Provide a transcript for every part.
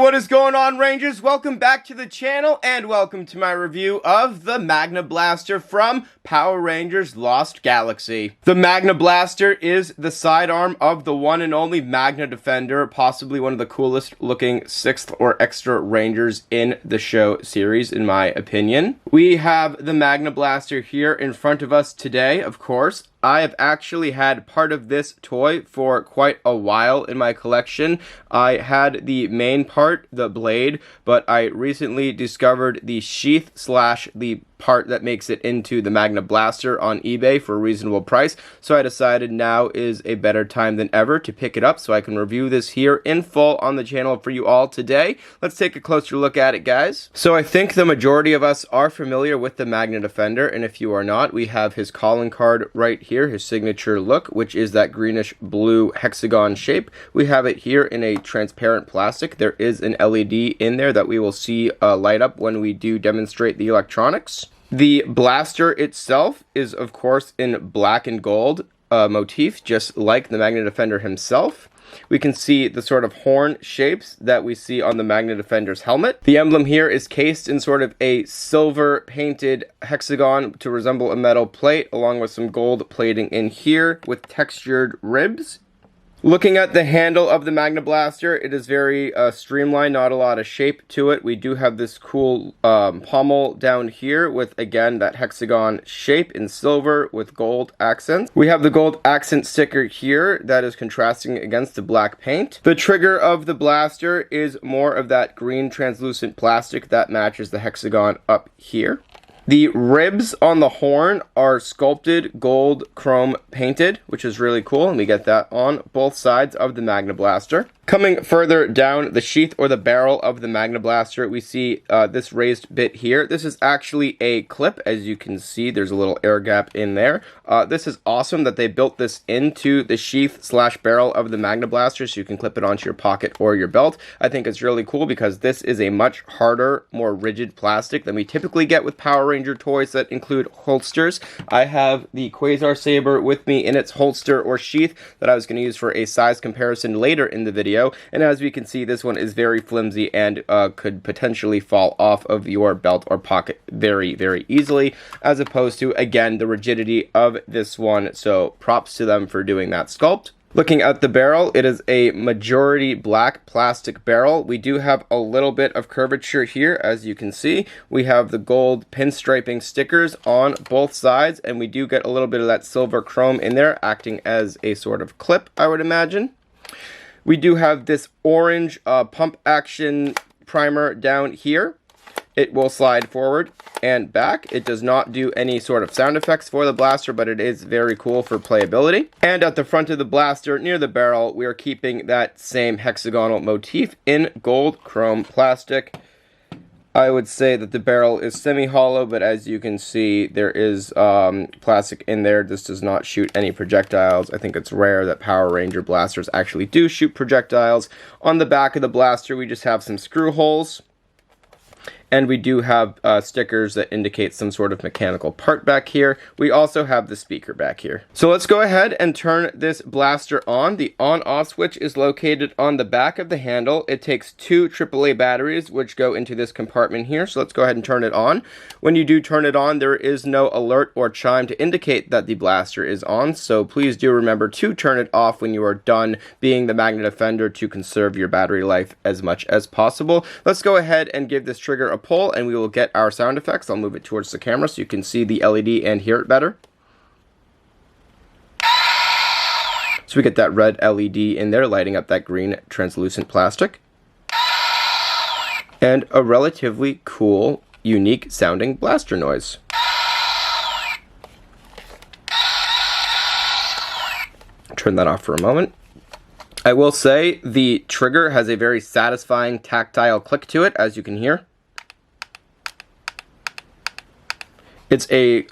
What is going on, Rangers? Welcome back to the channel and welcome to my review of the Magna Blaster from Power Rangers Lost Galaxy. The Magna Blaster is the sidearm of the one and only Magna Defender, possibly one of the coolest looking 6th or extra Rangers in the show series, in my opinion. We have the Magna Blaster here in front of us today, of course. I have actually had part of this toy for quite a while in my collection. I had the main part, the blade, but I recently discovered the sheath / the part that makes it into the Magna Blaster on eBay for a reasonable price, so I decided now is a better time than ever to pick it up so I can review this here in full on the channel for you all today. Let's take a closer look at it, guys. So I think the majority of us are familiar with the Magna Defender, and if you are not, we have his calling card right here, his signature look, which is that greenish blue hexagon shape. We have it here in a transparent plastic. There is an LED in there that we will see light up when we do demonstrate the electronics. The blaster itself is, of course, in black and gold motif, just like the Magna Defender himself. We can see the sort of horn shapes that we see on the Magna Defender's helmet. The emblem here is cased in sort of a silver painted hexagon to resemble a metal plate, along with some gold plating in here with textured ribs. Looking at the handle of the Magna Blaster, it is very streamlined, not a lot of shape to it. We do have this cool pommel down here with, again, that hexagon shape in silver with gold accents. We have the gold accent sticker here that is contrasting against the black paint. The trigger of the blaster is more of that green translucent plastic that matches the hexagon up here. The ribs on the horn are sculpted gold chrome painted, which is really cool, and we get that on both sides of the Magna Blaster. Coming further down the sheath or the barrel of the Magna Blaster, we see this raised bit here. This is actually a clip. As you can see, there's a little air gap in there. This is awesome that they built this into the sheath / barrel of the Magna Blaster so you can clip it onto your pocket or your belt. I think it's really cool because this is a much harder, more rigid plastic than we typically get with Power Ranger toys that include holsters. I have the Quasar Saber with me in its holster or sheath that I was going to use for a size comparison later in the video. And as we can see, this one is very flimsy and could potentially fall off of your belt or pocket very, very easily, as opposed to, again, the rigidity of this one. So props to them for doing that sculpt. Looking at the barrel, it is a majority black plastic barrel. We do have a little bit of curvature here, as you can see. We have the gold pinstriping stickers on both sides, and we do get a little bit of that silver chrome in there, acting as a sort of clip, I would imagine. We do have this orange pump action primer down here. It will slide forward and back. It does not do any sort of sound effects for the blaster, but it is very cool for playability. And at the front of the blaster, near the barrel, we are keeping that same hexagonal motif in gold chrome plastic. I would say that the barrel is semi-hollow, but as you can see, there is plastic in there. This does not shoot any projectiles. I think it's rare that Power Ranger blasters actually do shoot projectiles. On the back of the blaster, we just have some screw holes. And we do have stickers that indicate some sort of mechanical part back here. We also have the speaker back here. So let's go ahead and turn this blaster on. The on-off switch is located on the back of the handle. It takes 2 AAA batteries, which go into this compartment here. So let's go ahead and turn it on. When you do turn it on, there is no alert or chime to indicate that the blaster is on. So please do remember to turn it off when you are done being the Magna Defender to conserve your battery life as much as possible. Let's go ahead and give this trigger a pull and we will get our sound effects. I'll move it towards the camera so you can see the LED and hear it better. So we get that red LED in there lighting up that green translucent plastic. And a relatively cool, unique sounding blaster noise. Turn that off for a moment. I will say the trigger has a very satisfying tactile click to it, as you can hear. It's a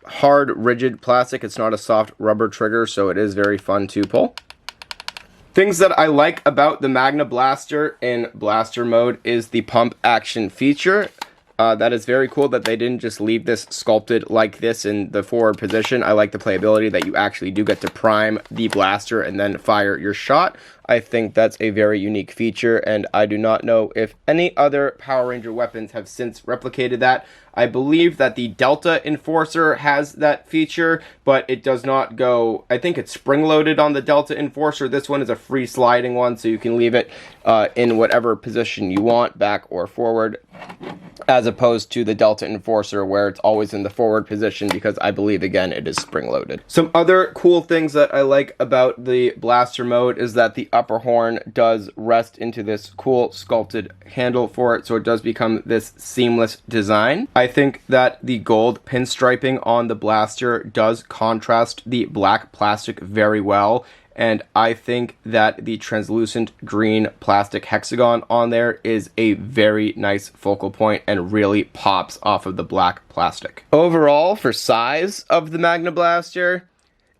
hard, rigid plastic. It's not a soft rubber trigger, so it is very fun to pull. Things that I like about the Magna Blaster in blaster mode is the pump action feature. That is very cool that they didn't just leave this sculpted like this in the forward position. I like the playability that you actually do get to prime the blaster and then fire your shot. I think that's a very unique feature, and I do not know if any other Power Ranger weapons have since replicated that. I believe that the Delta Enforcer has that feature, but it does not go, I think it's spring-loaded on the Delta Enforcer. This one is a free sliding one, so you can leave it in whatever position you want, back or forward, as opposed to the Delta Enforcer where it's always in the forward position, because I believe, again, it is spring-loaded. Some other cool things that I like about the blaster mode is that the upper horn does rest into this cool sculpted handle for it, so it does become this seamless design. I think that the gold pinstriping on the blaster does contrast the black plastic very well, and I think that the translucent green plastic hexagon on there is a very nice focal point and really pops off of the black plastic. Overall, for size of the Magna Blaster,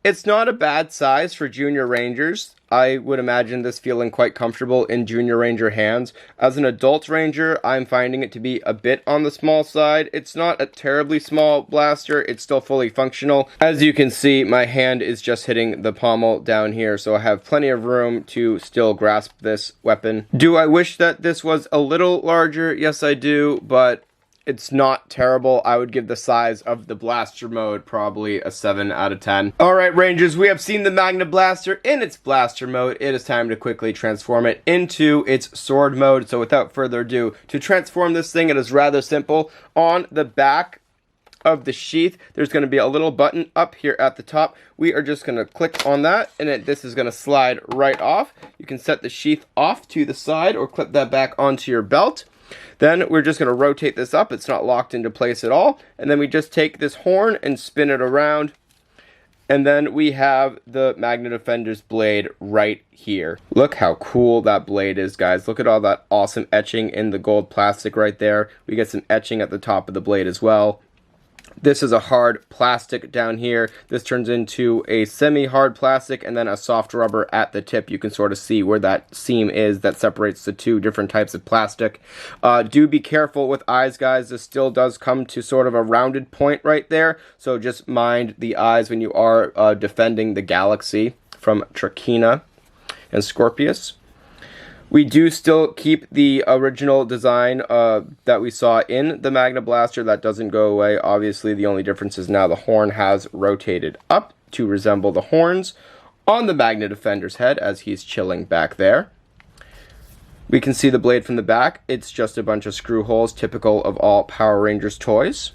it's not a bad size for Junior Rangers. I would imagine this feeling quite comfortable in Junior Ranger hands. As an adult Ranger, I'm finding it to be a bit on the small side. It's not a terribly small blaster, it's still fully functional. As you can see, my hand is just hitting the pommel down here, so I have plenty of room to still grasp this weapon. Do I wish that this was a little larger? Yes, I do, but it's not terrible. I would give the size of the blaster mode probably a 7 out of 10. Alright Rangers, we have seen the Magna Blaster in its blaster mode. It is time to quickly transform it into its sword mode. So without further ado, to transform this thing, it is rather simple. On the back of the sheath, there's going to be a little button up here at the top. We are just going to click on that, and this is going to slide right off. You can set the sheath off to the side or clip that back onto your belt. Then we're just going to rotate this up. It's not locked into place at all. And then we just take this horn and spin it around. And then we have the Magna Defender's blade right here. Look how cool that blade is, guys. Look at all that awesome etching in the gold plastic right there. We get some etching at the top of the blade as well. This is a hard plastic down here. This turns into a semi-hard plastic and then a soft rubber at the tip. You can sort of see where that seam is that separates the two different types of plastic. Do be careful with eyes, guys. This still does come to sort of a rounded point right there. So just mind the eyes when you are defending the galaxy from Treacheron and Scorpius. We do still keep the original design that we saw in the Magna Blaster. That doesn't go away. Obviously, the only difference is now the horn has rotated up to resemble the horns on the Magna Defender's head as he's chilling back there. We can see the blade from the back. It's just a bunch of screw holes, typical of all Power Rangers toys.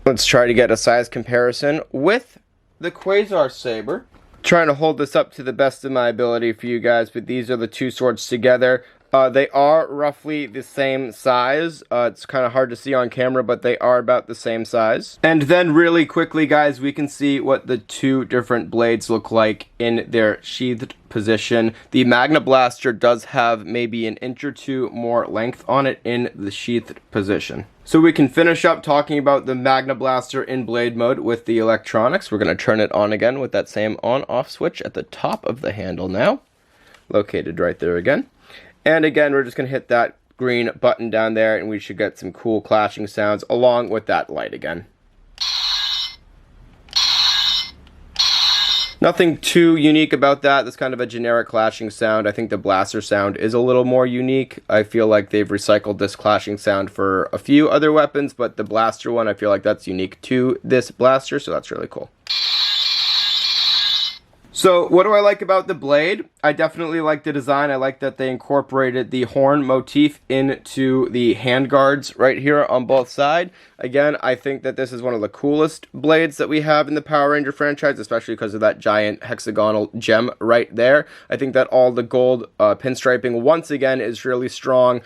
Let's try to get a size comparison with the Quasar Saber. Trying to hold this up to the best of my ability for you guys, but these are the two swords together. They are roughly the same size. It's kind of hard to see on camera, but they are about the same size. And then really quickly, guys, we can see what the two different blades look like in their sheathed position. The Magna Blaster does have maybe an inch or two more length on it in the sheathed position. So we can finish up talking about the Magna Blaster in blade mode with the electronics. We're going to turn it on again with that same on-off switch at the top of the handle now. Located right there again. And again, we're just going to hit that green button down there, and we should get some cool clashing sounds along with that light again. Nothing too unique about that. That's kind of a generic clashing sound. I think the blaster sound is a little more unique. I feel like they've recycled this clashing sound for a few other weapons, but the blaster one, I feel like that's unique to this blaster, so that's really cool. So what do I like about the blade? I definitely like the design. I like that they incorporated the horn motif into the handguards right here on both sides. Again, I think that this is one of the coolest blades that we have in the Power Ranger franchise, especially because of that giant hexagonal gem right there. I think that all the gold pinstriping once again is really strong.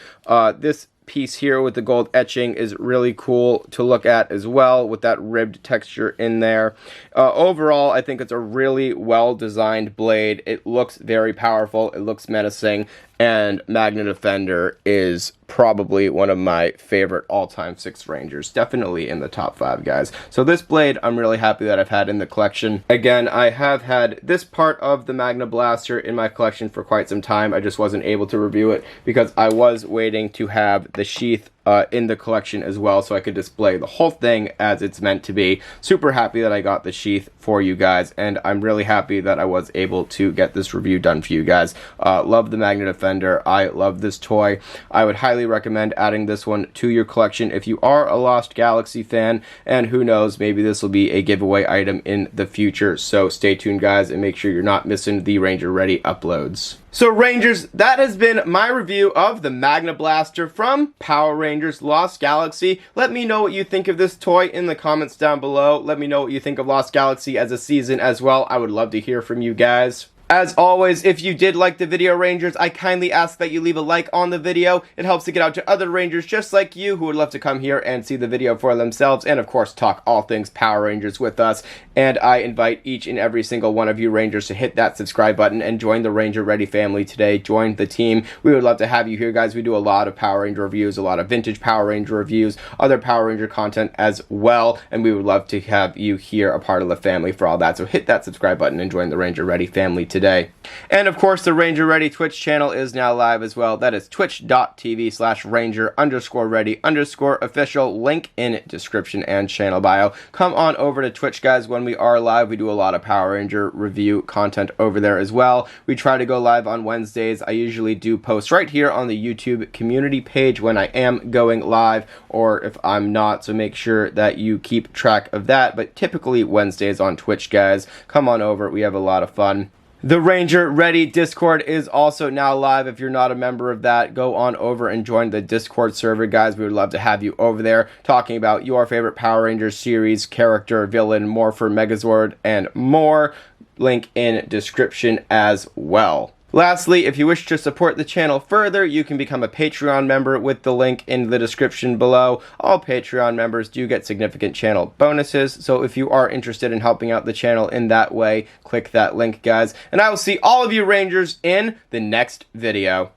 This piece here with the gold etching is really cool to look at as well, with that ribbed texture in there. Overall, I think it's a really well designed blade. It looks very powerful, it looks menacing, and Magna Defender is probably one of my favorite all-time 6 Rangers. Definitely in the top 5, guys. So this blade, I'm really happy that I've had in the collection. Again, I have had this part of the Magna Blaster in my collection for quite some time. I just wasn't able to review it because I was waiting to have the sheath in the collection as well, so I could display the whole thing as it's meant to be. Super happy that I got the sheath for you guys, and I'm really happy that I was able to get this review done for you guys. Love the Magna Defender. I love this toy. I would highly recommend adding this one to your collection if you are a Lost Galaxy fan, and who knows, maybe this will be a giveaway item in the future. So stay tuned, guys, and make sure you're not missing the Ranger Ready uploads. So Rangers, that has been my review of the Magna Blaster from Power Rangers Lost Galaxy. Let me know what you think of this toy in the comments down below. Let me know what you think of Lost Galaxy as a season as well. I would love to hear from you guys. As always, if you did like the video, Rangers, I kindly ask that you leave a like on the video. It helps to get out to other Rangers just like you who would love to come here and see the video for themselves and, of course, talk all things Power Rangers with us. And I invite each and every single one of you Rangers to hit that subscribe button and join the Ranger Ready family today. Join the team. We would love to have you here, guys. We do a lot of Power Ranger reviews, a lot of vintage Power Ranger reviews, other Power Ranger content as well, and we would love to have you here, a part of the family for all that. So hit that subscribe button and join the Ranger Ready family today. And of course, the Ranger Ready Twitch channel is now live as well. That is twitch.tv/Ranger_Ready_official. Link in description and channel bio. Come on over to Twitch, guys. When we are live, we do a lot of Power Ranger review content over there as well. We try to go live on Wednesdays. I usually do post right here on the YouTube community page when I am going live, or if I'm not, so make sure that you keep track of that. But typically Wednesdays on Twitch, guys. Come on over. We have a lot of fun. The Ranger Ready Discord is also now live. If you're not a member of that, go on over and join the Discord server, guys. We would love to have you over there talking about your favorite Power Rangers series, character, villain, Morpher, Megazord, and more. Link in description as well. Lastly, if you wish to support the channel further, you can become a Patreon member with the link in the description below. All Patreon members do get significant channel bonuses, so if you are interested in helping out the channel in that way, click that link, guys. And I will see all of you Rangers in the next video.